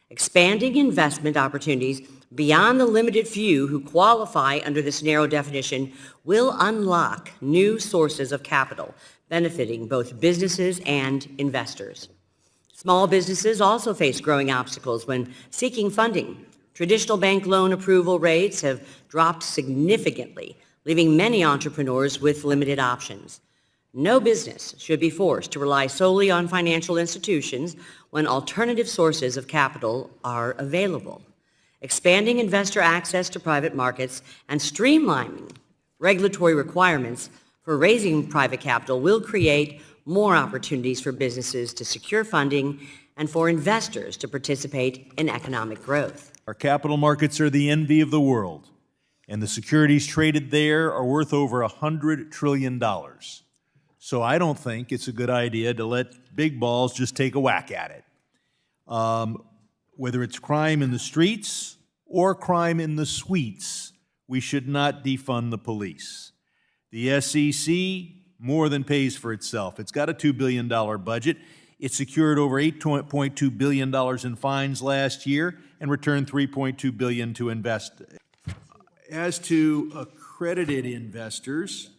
Expanding investment opportunities beyond the limited few who qualify under this narrow definition will unlock new sources of capital, benefiting both businesses and investors. Small businesses also face growing obstacles when seeking funding. Traditional bank loan approval rates have dropped significantly, leaving many entrepreneurs with limited options. No business should be forced to rely solely on financial institutions when alternative sources of capital are available. Expanding investor access to private markets and streamlining regulatory requirements for raising private capital will create more opportunities for businesses to secure funding and for investors to participate in economic growth. Our capital markets are the envy of the world, and the securities traded there are worth over $100 trillion. So I don't think it's a good idea to let big balls just take a whack at it. Whether it's crime in the streets or crime in the suites, we should not defund the police. The SEC more than pays for itself. It's got a $2 billion budget. It secured over $8.2 billion in fines last year and returned $3.2 billion to investors. As to accredited investors,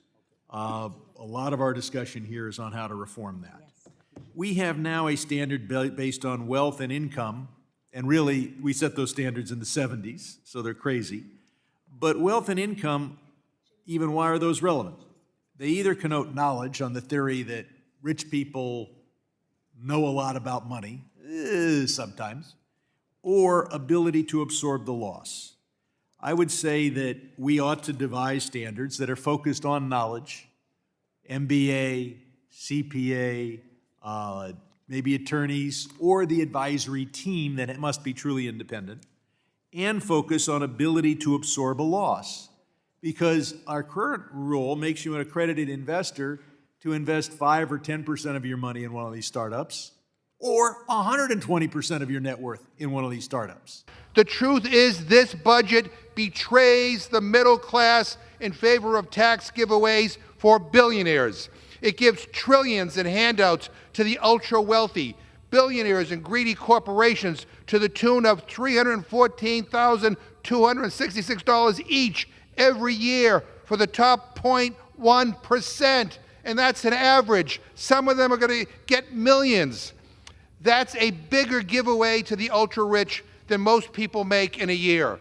a lot of our discussion here is on how to reform that. We have now a standard based on wealth and income, and really, we set those standards in the 70s, so they're crazy. But wealth and income, even why are those relevant? They either connote knowledge on the theory that rich people know a lot about money, sometimes, or ability to absorb the loss. I would say that we ought to devise standards that are focused on knowledge, MBA, CPA, maybe attorneys, or the advisory team that it must be truly independent, and focus on ability to absorb a loss. Because our current rule makes you an accredited investor to invest 5 or 10% of your money in one of these startups, or 120% of your net worth in one of these startups. The truth is this budget betrays the middle class in favor of tax giveaways for billionaires. It gives trillions in handouts to the ultra-wealthy, billionaires and greedy corporations to the tune of $314,266 each every year for the top 0.1%. And that's an average. Some of them are going to get millions. That's a bigger giveaway to the ultra-rich than most people make in a year.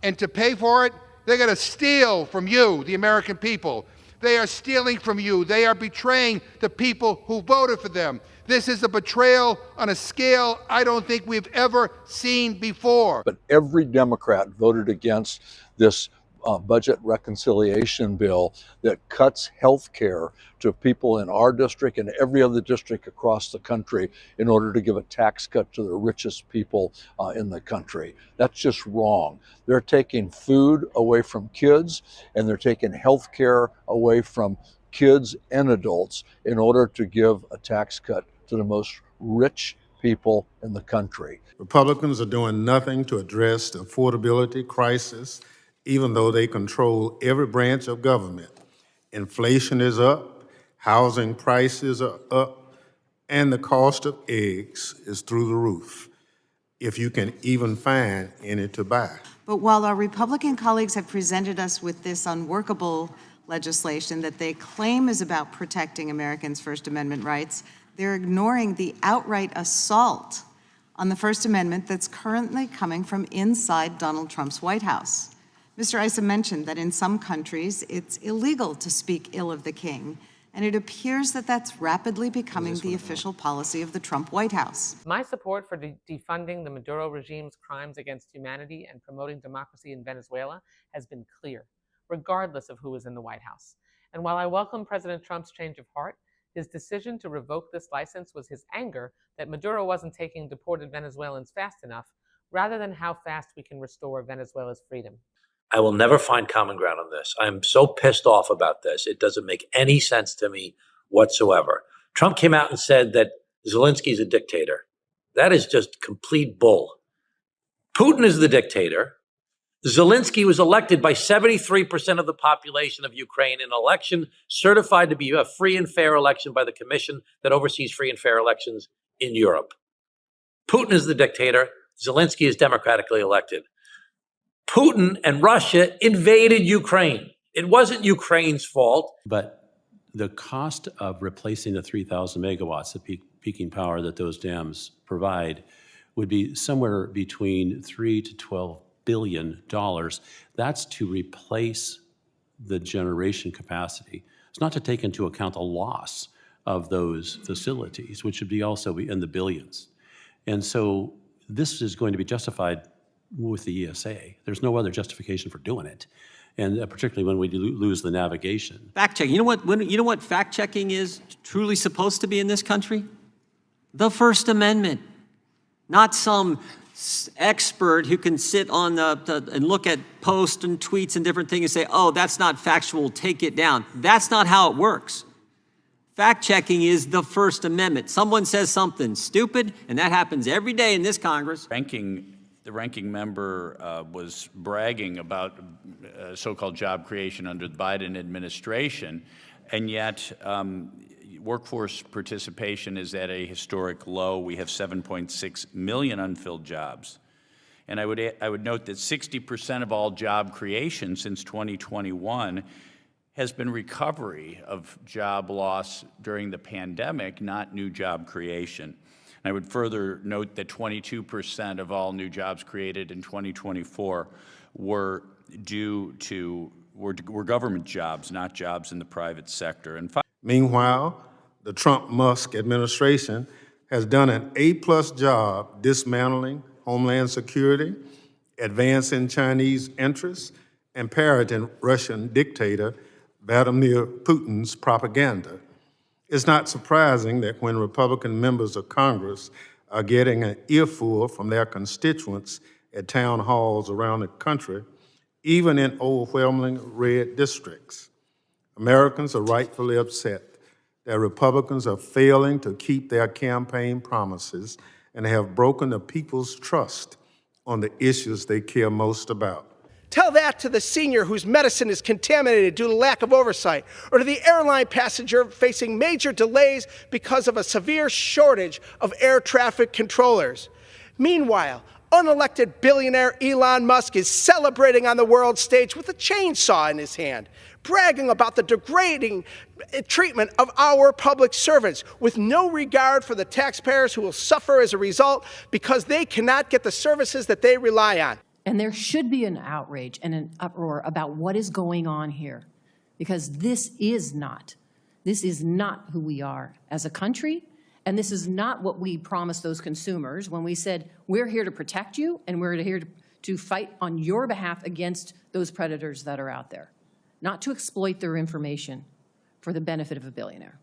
And to pay for it, they're going to steal from you, the American people. They are stealing from you. They are betraying the people who voted for them. This is a betrayal on a scale I don't think we've ever seen before. But every Democrat voted against this budget reconciliation bill that cuts health care to people in our district and every other district across the country in order to give a tax cut to the richest people in the country. That's just wrong. They're taking food away from kids, and they're taking health care away from kids and adults in order to give a tax cut to the most rich people in the country. Republicans are doing nothing to address the affordability crisis, even though they control every branch of government. Inflation is up, housing prices are up, and the cost of eggs is through the roof, if you can even find any to buy. But while our Republican colleagues have presented us with this unworkable legislation that they claim is about protecting Americans' First Amendment rights, they're ignoring the outright assault on the First Amendment that's currently coming from inside Donald Trump's White House. Mr. Issa mentioned that in some countries it's illegal to speak ill of the king, and it appears that that's rapidly becoming the official policy of the Trump White House. My support for defunding the Maduro regime's crimes against humanity and promoting democracy in Venezuela has been clear, regardless of who is in the White House. And while I welcome President Trump's change of heart, his decision to revoke this license was his anger that Maduro wasn't taking deported Venezuelans fast enough, rather than how fast we can restore Venezuela's freedom. I will never find common ground on this. I'm so pissed off about this. It doesn't make any sense to me whatsoever. Trump came out and said that Zelensky's a dictator. That is just complete bull. Putin is the dictator. Zelensky was elected by 73% of the population of Ukraine in an election certified to be a free and fair election by the commission that oversees free and fair elections in Europe. Putin is the dictator. Zelensky is democratically elected. Putin and Russia invaded Ukraine. It wasn't Ukraine's fault. But the cost of replacing the 3,000 megawatts of peaking power that those dams provide would be somewhere between $3 to $12 billion. That's to replace the generation capacity. It's not to take into account the loss of those facilities, which would be also in the billions. And so this is going to be justified with the ESA. There's no other justification for doing it, and particularly when we lose the navigation. Fact checking. You know what fact checking is truly supposed to be in this country? The First Amendment, not some expert who can sit on and look at posts and tweets and different things and say, oh, that's not factual, take it down. That's not how it works. Fact checking is the First Amendment. Someone says something stupid, and that happens every day in this Congress. The ranking member was bragging about so-called job creation under the Biden administration, and yet workforce participation is at a historic low. We have 7.6 million unfilled jobs. And I would note that 60% of all job creation since 2021 has been recovery of job loss during the pandemic, not new job creation. I would further note that 22% of all new jobs created in 2024 were government jobs, not jobs in the private sector. And Meanwhile, the Trump-Musk administration has done an A-plus job dismantling Homeland Security, advancing Chinese interests, and parroting Russian dictator Vladimir Putin's propaganda. It's not surprising that when Republican members of Congress are getting an earful from their constituents at town halls around the country, even in overwhelming red districts, Americans are rightfully upset that Republicans are failing to keep their campaign promises and have broken the people's trust on the issues they care most about. Tell that to the senior whose medicine is contaminated due to lack of oversight, or to the airline passenger facing major delays because of a severe shortage of air traffic controllers. Meanwhile, unelected billionaire Elon Musk is celebrating on the world stage with a chainsaw in his hand, bragging about the degrading treatment of our public servants with no regard for the taxpayers who will suffer as a result because they cannot get the services that they rely on. And there should be an outrage and an uproar about what is going on here, because this is not who we are as a country, and this is not what we promised those consumers when we said, we're here to protect you and we're here to fight on your behalf against those predators that are out there, not to exploit their information for the benefit of a billionaire.